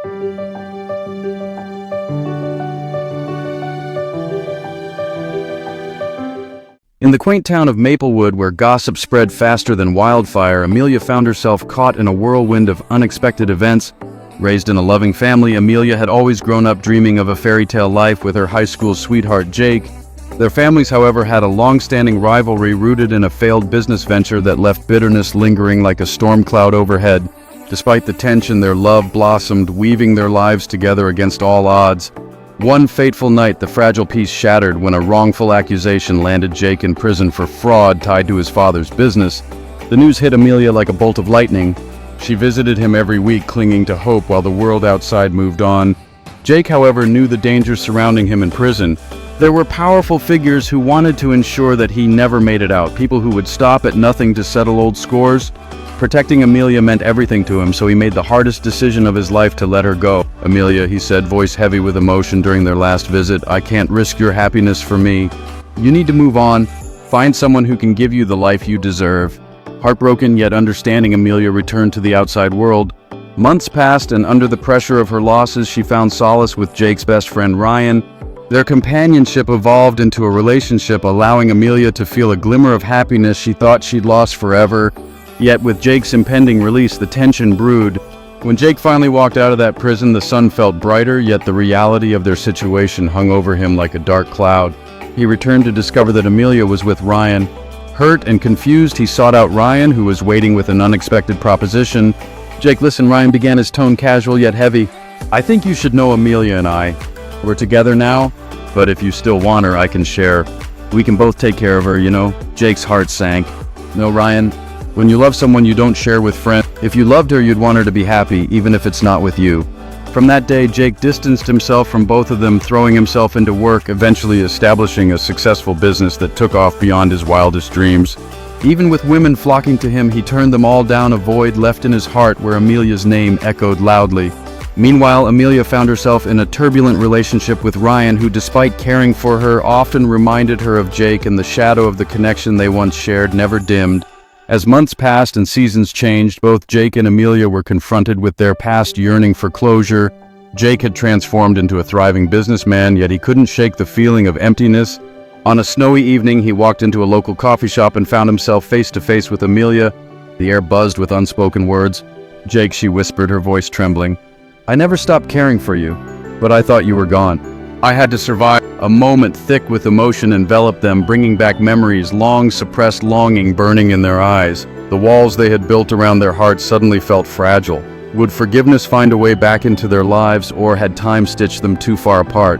In the quaint town of Maplewood, where gossip spread faster than wildfire, Amelia found herself caught in a whirlwind of unexpected events. Raised in a loving family, Amelia had always grown up dreaming of a fairy tale life with her high school sweetheart Jake. Their families, however, had a long-standing rivalry rooted in a failed business venture that left bitterness lingering like a storm cloud overhead. Despite the tension, their love blossomed, weaving their lives together against all odds. One fateful night, the fragile peace shattered when a wrongful accusation landed Jake in prison for fraud tied to his father's business. The news hit Amelia like a bolt of lightning. She visited him every week, clinging to hope while the world outside moved on. Jake, however, knew the dangers surrounding him in prison. There were powerful figures who wanted to ensure that he never made it out, people who would stop at nothing to settle old scores. Protecting Amelia meant everything to him, so he made the hardest decision of his life to let her go. "Amelia," he said, voice heavy with emotion during their last visit, "I can't risk your happiness for me. You need to move on. Find someone who can give you the life you deserve." Heartbroken yet understanding, Amelia returned to the outside world. Months passed, and under the pressure of her losses, she found solace with Jake's best friend Ryan. Their companionship evolved into a relationship, allowing Amelia to feel a glimmer of happiness she thought she'd lost forever. Yet with Jake's impending release, the tension brewed. When Jake finally walked out of that prison, the sun felt brighter, yet the reality of their situation hung over him like a dark cloud. He returned to discover that Amelia was with Ryan. Hurt and confused, he sought out Ryan, who was waiting with an unexpected proposition. "Jake, listen," Ryan began, his tone casual yet heavy. "I think you should know Amelia and I. We're together now, but if you still want her, I can share. We can both take care of her, you know." Jake's heart sank. "No, Ryan. When you love someone, you don't share with friends. If you loved her, you'd want her to be happy, even if it's not with you." From that day, Jake distanced himself from both of them, throwing himself into work, eventually establishing a successful business that took off beyond his wildest dreams. Even with women flocking to him, he turned them all down, a void left in his heart where Amelia's name echoed loudly. Meanwhile, Amelia found herself in a turbulent relationship with Ryan, who, despite caring for her, often reminded her of Jake, and the shadow of the connection they once shared never dimmed. As months passed and seasons changed, both Jake and Amelia were confronted with their past yearning for closure. Jake had transformed into a thriving businessman, yet he couldn't shake the feeling of emptiness. On a snowy evening, he walked into a local coffee shop and found himself face to face with Amelia. The air buzzed with unspoken words. "Jake," she whispered, her voice trembling, "I never stopped caring for you, but I thought you were gone. I had to survive." A moment thick with emotion enveloped them, bringing back memories, long suppressed longing burning in their eyes. The walls they had built around their hearts suddenly felt fragile. Would forgiveness find a way back into their lives, or had time stitched them too far apart?